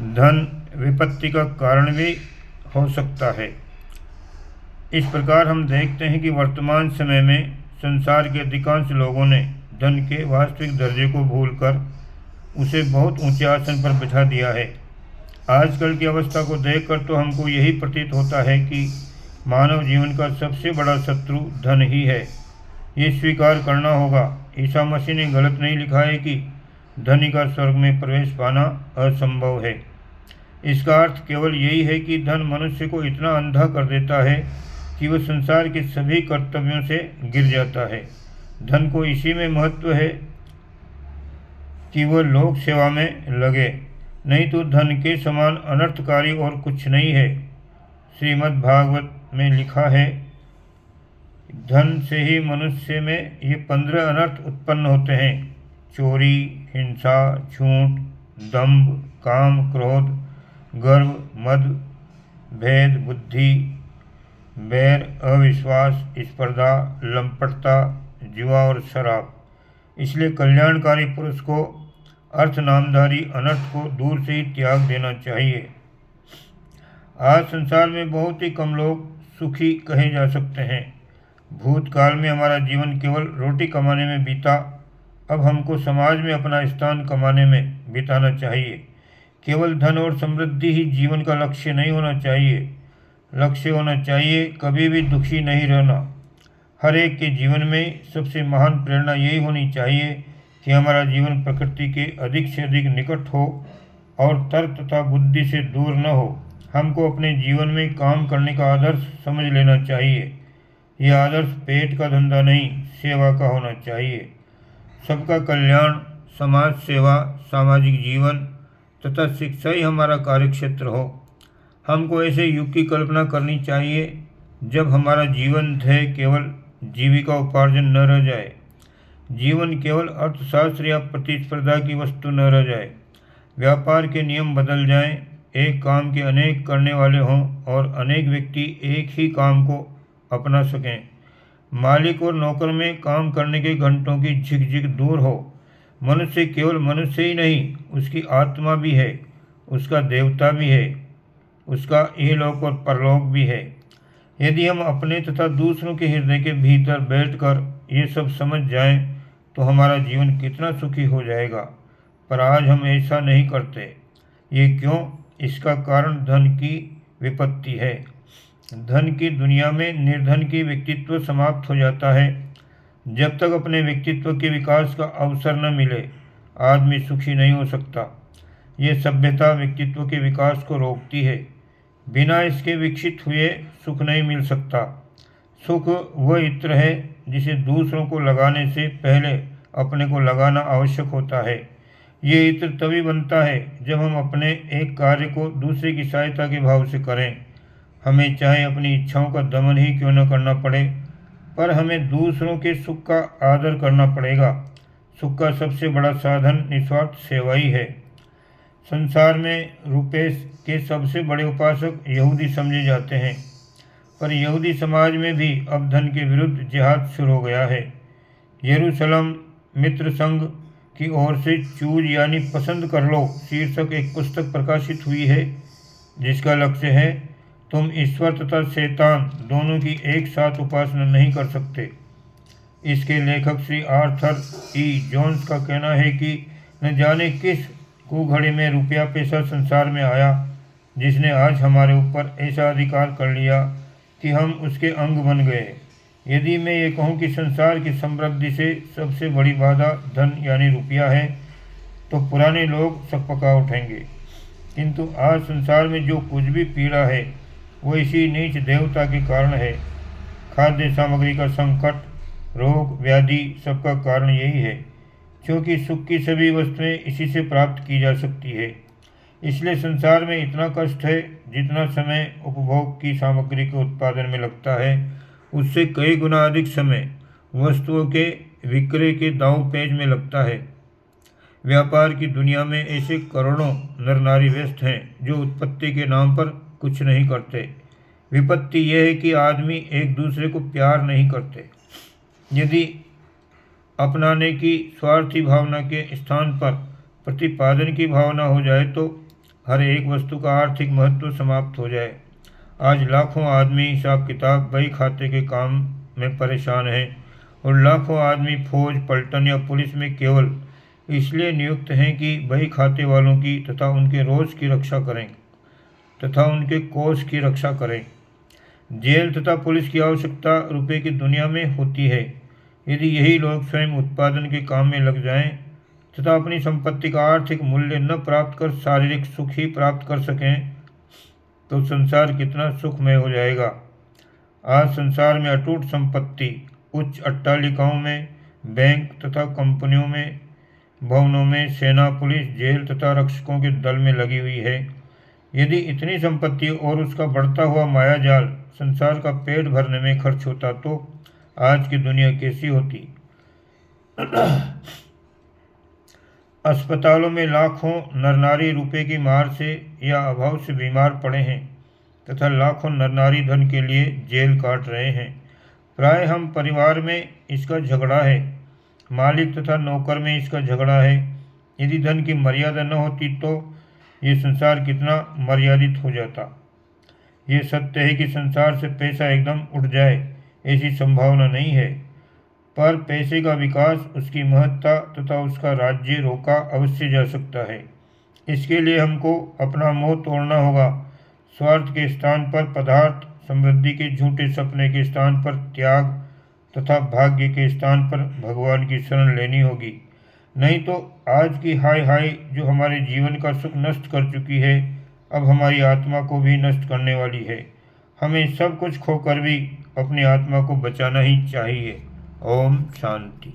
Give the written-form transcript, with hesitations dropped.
धन विपत्ति का कारण भी हो सकता है। इस प्रकार हम देखते हैं कि वर्तमान समय में संसार के अधिकांश लोगों ने धन के वास्तविक दर्जे को भूलकर उसे बहुत ऊंचे आसन पर बिठा दिया है। आजकल की अवस्था को देखकर तो हमको यही प्रतीत होता है कि मानव जीवन का सबसे बड़ा शत्रु धन ही है। ये स्वीकार करना होगा। ईसा मसीह ने गलत नहीं लिखा है कि धनी का स्वर्ग में प्रवेश पाना असंभव है। इसका अर्थ केवल यही है कि धन मनुष्य को इतना अंधा कर देता है कि वह संसार के सभी कर्तव्यों से गिर जाता है। धन को इसी में महत्व है कि वह लोक सेवा में लगे, नहीं तो धन के समान अनर्थकारी और कुछ नहीं है। श्रीमद् भागवत में लिखा है, धन से ही मनुष्य में ये 15 अनर्थ उत्पन्न होते हैं: चोरी, हिंसा, झूठ, दंभ, काम, क्रोध, गर्व, मद, भेद बुद्धि, बैर, अविश्वास, स्पर्धा, लंपटता, जुआ और शराब। इसलिए कल्याणकारी पुरुष को अर्थ नामधारी अनर्थ को दूर से ही त्याग देना चाहिए। आज संसार में बहुत ही कम लोग सुखी कहे जा सकते हैं। भूतकाल में हमारा जीवन केवल रोटी कमाने में बीता, अब हमको समाज में अपना स्थान कमाने में बिताना चाहिए। केवल धन और समृद्धि ही जीवन का लक्ष्य नहीं होना चाहिए। लक्ष्य होना चाहिए कभी भी दुखी नहीं रहना। हर एक के जीवन में सबसे महान प्रेरणा यही होनी चाहिए कि हमारा जीवन प्रकृति के अधिक से अधिक निकट हो और तर्क तथा बुद्धि से दूर न हो। हमको अपने जीवन में काम करने का आदर्श समझ लेना चाहिए। यह आदर्श पेट का धंधा नहीं, सेवा का होना चाहिए। सबका कल्याण, समाज सेवा, सामाजिक जीवन तथा शिक्षा ही हमारा कार्यक्षेत्र हो। हमको ऐसे युग की कल्पना करनी चाहिए जब हमारा जीवन ध्येय केवल जीविका उपार्जन न रह जाए, जीवन केवल अर्थशास्त्र या प्रतिस्पर्धा की वस्तु न रह जाए। व्यापार के नियम बदल जाएं, एक काम के अनेक करने वाले हों और अनेक व्यक्ति एक ही काम को अपना सकें। मालिक और नौकर में काम करने के घंटों की झिकझिक दूर हो। मनुष्य केवल मनुष्य ही नहीं, उसकी आत्मा भी है, उसका देवता भी है, उसका इहलोक और परलोक भी है। यदि हम अपने तथा दूसरों के हृदय के भीतर बैठकर ये सब समझ जाएं, तो हमारा जीवन कितना सुखी हो जाएगा। पर आज हम ऐसा नहीं करते। ये क्यों? इसका कारण धन की विपत्ति है। धन की दुनिया में निर्धन की व्यक्तित्व समाप्त हो जाता है। जब तक अपने व्यक्तित्व के विकास का अवसर न मिले, आदमी सुखी नहीं हो सकता। ये सभ्यता व्यक्तित्व के विकास को रोकती है। बिना इसके विकसित हुए सुख नहीं मिल सकता। सुख वह इत्र है जिसे दूसरों को लगाने से पहले अपने को लगाना आवश्यक होता है। ये इत्र तभी बनता है जब हम अपने एक कार्य को दूसरे की सहायता के भाव से करें। हमें चाहे अपनी इच्छाओं का दमन ही क्यों न करना पड़े, पर हमें दूसरों के सुख का आदर करना पड़ेगा। सुख का सबसे बड़ा साधन निस्वार्थ सेवा ही है। संसार में रुपये के सबसे बड़े उपासक यहूदी समझे जाते हैं, पर यहूदी समाज में भी अब धन के विरुद्ध जिहाद शुरू हो गया है। यरूशलेम मित्र संघ की ओर से चूज यानी पसंद कर लो शीर्षक एक पुस्तक प्रकाशित हुई है, जिसका लक्ष्य है तुम ईश्वर तथा शैतान दोनों की एक साथ उपासना नहीं कर सकते। इसके लेखक श्री आर्थर ई जोन्स का कहना है कि न जाने किस कुघड़ी में रुपया पैसा संसार में आया, जिसने आज हमारे ऊपर ऐसा अधिकार कर लिया कि हम उसके अंग बन गए। यदि मैं ये कहूँ कि संसार की समृद्धि से सबसे बड़ी बाधा धन यानी रुपया है, तो पुराने लोग सकपका उठेंगे। किंतु आज संसार में जो कुछ भी पीड़ा है, वो इसी नीच देवता के कारण है। खाद्य सामग्री का संकट, रोग, व्याधि सबका कारण यही है, क्योंकि सुख की सभी वस्तुएं इसी से प्राप्त की जा सकती है। इसलिए संसार में इतना कष्ट है। जितना समय उपभोग की सामग्री के उत्पादन में लगता है, उससे कई गुना अधिक समय वस्तुओं के विक्रय के दांव पेच में लगता है। व्यापार की दुनिया में ऐसे करोड़ों नर नारी व्यस्त हैं जो उत्पत्ति के नाम पर कुछ नहीं करते। विपत्ति यह है कि आदमी एक दूसरे को प्यार नहीं करते। यदि अपनाने की स्वार्थी भावना के स्थान पर प्रतिपादन की भावना हो जाए, तो हर एक वस्तु का आर्थिक महत्व समाप्त हो जाए। आज लाखों आदमी हिसाब किताब बही खाते के काम में परेशान हैं और लाखों आदमी फौज, पलटन या पुलिस में केवल इसलिए नियुक्त हैं कि बही खाते वालों की तथा उनके रोज़ की रक्षा करें तथा उनके कोष की रक्षा करें। जेल तथा पुलिस की आवश्यकता रुपये की दुनिया में होती है। यदि यही लोग स्वयं उत्पादन के काम में लग जाएं तथा अपनी संपत्ति का आर्थिक मूल्य न प्राप्त कर शारीरिक सुख ही प्राप्त कर सकें तो संसार कितना सुखमय हो जाएगा। आज संसार में अटूट संपत्ति उच्च अट्टालिकाओं में, बैंक तथा कंपनियों में, भवनों में, सेना, पुलिस, जेल तथा रक्षकों के दल में लगी हुई है। यदि इतनी संपत्ति और उसका बढ़ता हुआ मायाजाल संसार का पेट भरने में खर्च होता तो आज की दुनिया कैसी होती। अस्पतालों में लाखों नर नारी रुपये की मार से या अभाव से बीमार पड़े हैं तथा लाखों नर नारी धन के लिए जेल काट रहे हैं। प्राय हम परिवार में इसका झगड़ा है, मालिक तथा नौकर में इसका झगड़ा है। यदि धन की मर्यादा न होती तो ये संसार कितना मर्यादित हो जाता। ये सत्य है कि संसार से पैसा एकदम उठ जाए ऐसी संभावना नहीं है, पर पैसे का विकास, उसकी महत्ता तथा उसका राज्य रोका अवश्य जा सकता है। इसके लिए हमको अपना मोह तोड़ना होगा। स्वार्थ के स्थान पर पदार्थ, समृद्धि के झूठे सपने के स्थान पर त्याग तथा भाग्य के स्थान पर भगवान की शरण लेनी होगी। नहीं तो आज की हाय हाय जो हमारे जीवन का सुख नष्ट कर चुकी है, अब हमारी आत्मा को भी नष्ट करने वाली है। हमें सब कुछ खोकर भी अपनी आत्मा को बचाना ही चाहिए। ओम शांति।